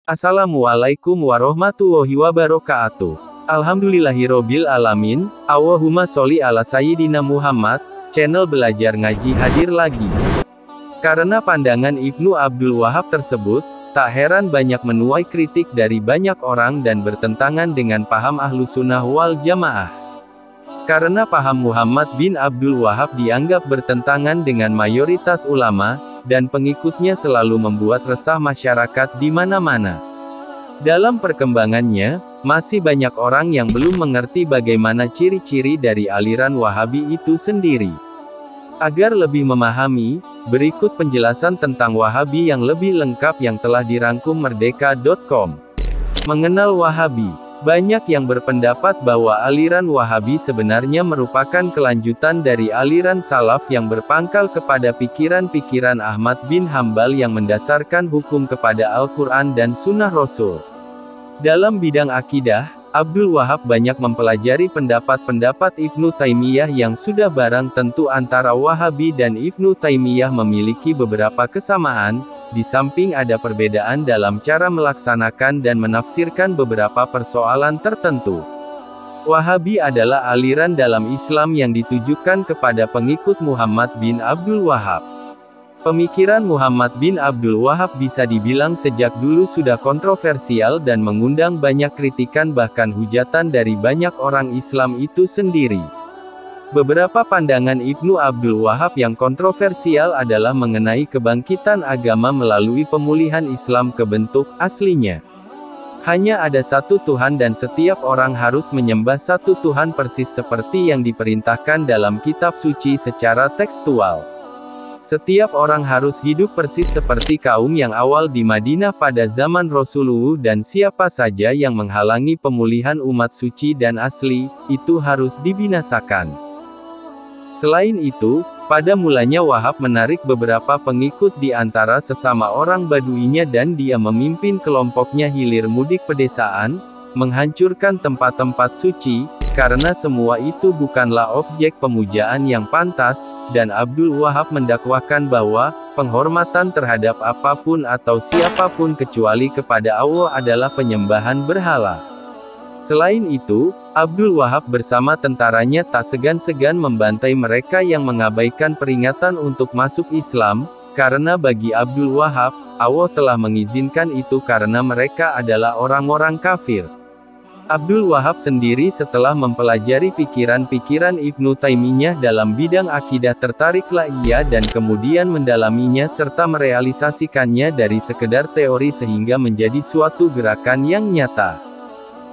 Assalamualaikum warahmatullahi wabarakatuh. Alhamdulillahirobbil alamin. Allahumma sholli ala sayyidina Muhammad. Channel belajar ngaji hadir lagi. Karena pandangan Ibnu Abdul Wahhab tersebut, tak heran banyak menuai kritik dari banyak orang dan bertentangan dengan paham Ahlussunnah wal Jamaah. Karena paham Muhammad bin Abdul Wahhab dianggap bertentangan dengan mayoritas ulama, dan pengikutnya selalu membuat resah masyarakat di mana-mana. Dalam perkembangannya, masih banyak orang yang belum mengerti bagaimana ciri-ciri dari aliran Wahabi itu sendiri. Agar lebih memahami, berikut penjelasan tentang Wahabi yang lebih lengkap yang telah dirangkum merdeka.com. Mengenal Wahabi. Banyak yang berpendapat bahwa aliran Wahabi sebenarnya merupakan kelanjutan dari aliran Salaf yang berpangkal kepada pikiran-pikiran Ahmad bin Hambal yang mendasarkan hukum kepada Al-Quran dan Sunnah Rasul. Dalam bidang akidah, Abdul Wahhab banyak mempelajari pendapat-pendapat Ibnu Taimiyah yang sudah barang tentu antara Wahabi dan Ibnu Taimiyah memiliki beberapa kesamaan, di samping ada perbedaan dalam cara melaksanakan dan menafsirkan beberapa persoalan tertentu. Wahabi adalah aliran dalam Islam yang ditujukan kepada pengikut Muhammad bin Abdul Wahhab. Pemikiran Muhammad bin Abdul Wahhab bisa dibilang sejak dulu sudah kontroversial dan mengundang banyak kritikan bahkan hujatan dari banyak orang Islam itu sendiri. Beberapa pandangan Ibnu Abdul Wahhab yang kontroversial adalah mengenai kebangkitan agama melalui pemulihan Islam ke bentuk aslinya. Hanya ada satu Tuhan dan setiap orang harus menyembah satu Tuhan persis seperti yang diperintahkan dalam kitab suci secara tekstual. Setiap orang harus hidup persis seperti kaum yang awal di Madinah pada zaman Rasulullah dan siapa saja yang menghalangi pemulihan umat suci dan asli, itu harus dibinasakan. Selain itu, pada mulanya Wahhab menarik beberapa pengikut di antara sesama orang Baduinya dan dia memimpin kelompoknya hilir mudik pedesaan, menghancurkan tempat-tempat suci, karena semua itu bukanlah objek pemujaan yang pantas, dan Abdul Wahhab mendakwahkan bahwa, penghormatan terhadap apapun atau siapapun kecuali kepada Allah adalah penyembahan berhala. Selain itu, Abdul Wahhab bersama tentaranya tak segan-segan membantai mereka yang mengabaikan peringatan untuk masuk Islam, karena bagi Abdul Wahhab, Allah telah mengizinkan itu karena mereka adalah orang-orang kafir. Abdul Wahhab sendiri setelah mempelajari pikiran-pikiran Ibnu Taimiyah dalam bidang akidah tertariklah ia dan kemudian mendalaminya serta merealisasikannya dari sekedar teori sehingga menjadi suatu gerakan yang nyata.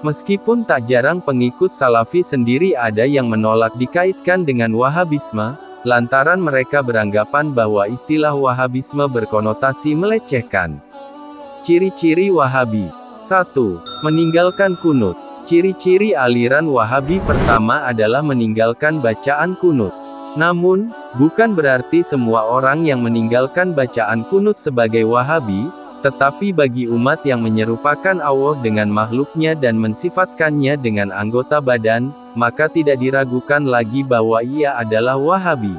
Meskipun tak jarang pengikut Salafi sendiri ada yang menolak dikaitkan dengan Wahabisme, lantaran mereka beranggapan bahwa istilah Wahabisme berkonotasi melecehkan. Ciri-ciri Wahabi. 1. Meninggalkan kunut. Ciri-ciri aliran Wahabi pertama adalah meninggalkan bacaan kunut. Namun, bukan berarti semua orang yang meninggalkan bacaan kunut sebagai Wahabi, tetapi bagi umat yang menyerupakan Allah dengan makhluknya dan mensifatkannya dengan anggota badan, maka tidak diragukan lagi bahwa ia adalah Wahabi.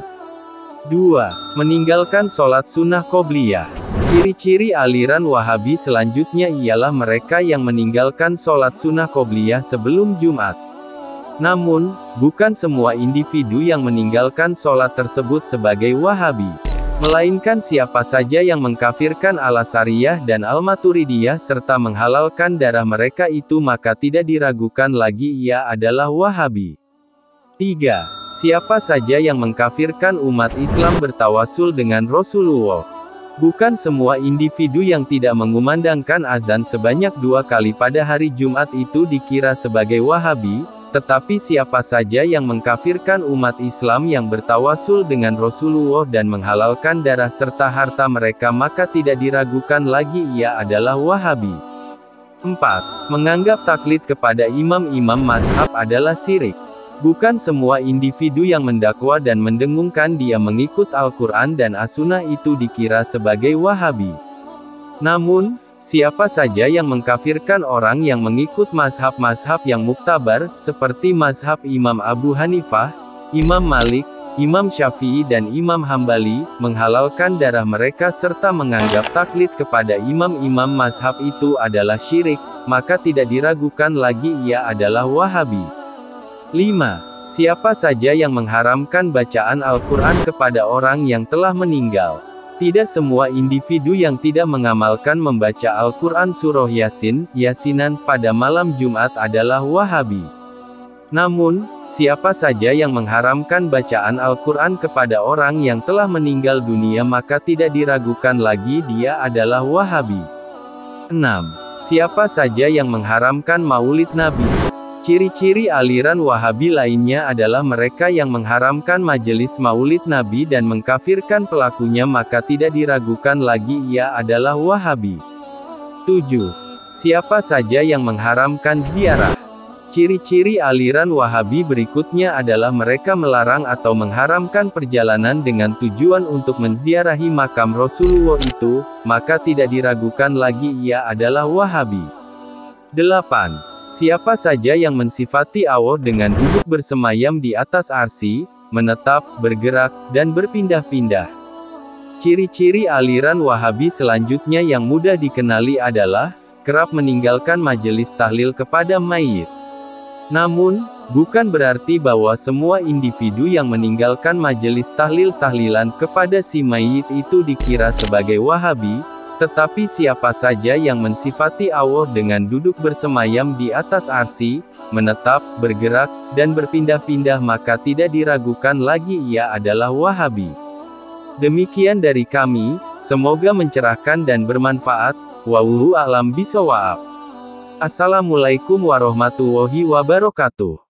2. Meninggalkan sholat sunnah qobliyah. Ciri-ciri aliran Wahabi selanjutnya ialah mereka yang meninggalkan sholat sunnah qobliyah sebelum Jumat. Namun, bukan semua individu yang meninggalkan sholat tersebut sebagai Wahabi. Melainkan siapa saja yang mengkafirkan Al-Asy'ariyah dan Al-Maturidiyah serta menghalalkan darah mereka itu maka tidak diragukan lagi ia adalah Wahabi. 3. Siapa saja yang mengkafirkan umat Islam bertawasul dengan Rasulullah. Bukan semua individu yang tidak mengumandangkan azan sebanyak 2 kali pada hari Jumat itu dikira sebagai Wahabi, tetapi siapa saja yang mengkafirkan umat Islam yang bertawasul dengan Rasulullah dan menghalalkan darah serta harta mereka maka tidak diragukan lagi ia adalah Wahabi. 4. Menganggap taklid kepada imam-imam mazhab adalah syirik. Bukan semua individu yang mendakwa dan mendengungkan dia mengikut Al-Quran dan As-Sunnah itu dikira sebagai Wahabi. Namun, siapa saja yang mengkafirkan orang yang mengikut mazhab-mazhab yang muktabar, seperti mazhab Imam Abu Hanifah, Imam Malik, Imam Syafi'i dan Imam Hambali, menghalalkan darah mereka serta menganggap taklid kepada imam-imam mazhab itu adalah syirik, maka tidak diragukan lagi ia adalah Wahabi. 5. Siapa saja yang mengharamkan bacaan Al-Quran kepada orang yang telah meninggal. Tidak semua individu yang tidak mengamalkan membaca Al-Quran surah Yasin, Yasinan, pada malam Jumat adalah Wahabi. Namun, siapa saja yang mengharamkan bacaan Al-Quran kepada orang yang telah meninggal dunia maka tidak diragukan lagi dia adalah Wahabi. 6. Siapa saja yang mengharamkan maulid Nabi. Ciri-ciri aliran Wahabi lainnya adalah mereka yang mengharamkan majelis maulid Nabi dan mengkafirkan pelakunya maka tidak diragukan lagi ia adalah Wahabi. 7. Siapa saja yang mengharamkan ziarah. Ciri-ciri aliran Wahabi berikutnya adalah mereka melarang atau mengharamkan perjalanan dengan tujuan untuk menziarahi makam Rasulullah itu, maka tidak diragukan lagi ia adalah Wahabi. 8. Siapa saja yang mensifati Allah dengan duduk bersemayam di atas arsy, menetap, bergerak, dan berpindah-pindah. Ciri-ciri aliran Wahabi selanjutnya yang mudah dikenali adalah, kerap meninggalkan majelis tahlil kepada mayit. Namun, bukan berarti bahwa semua individu yang meninggalkan majelis tahlil-tahlilan kepada si mayit itu dikira sebagai Wahabi, tetapi siapa saja yang mensifati Allah dengan duduk bersemayam di atas arsy, menetap, bergerak, dan berpindah-pindah maka tidak diragukan lagi ia adalah Wahabi. Demikian dari kami, semoga mencerahkan dan bermanfaat. Wallahu a'lam bishawab. Assalamualaikum warahmatullahi wabarakatuh.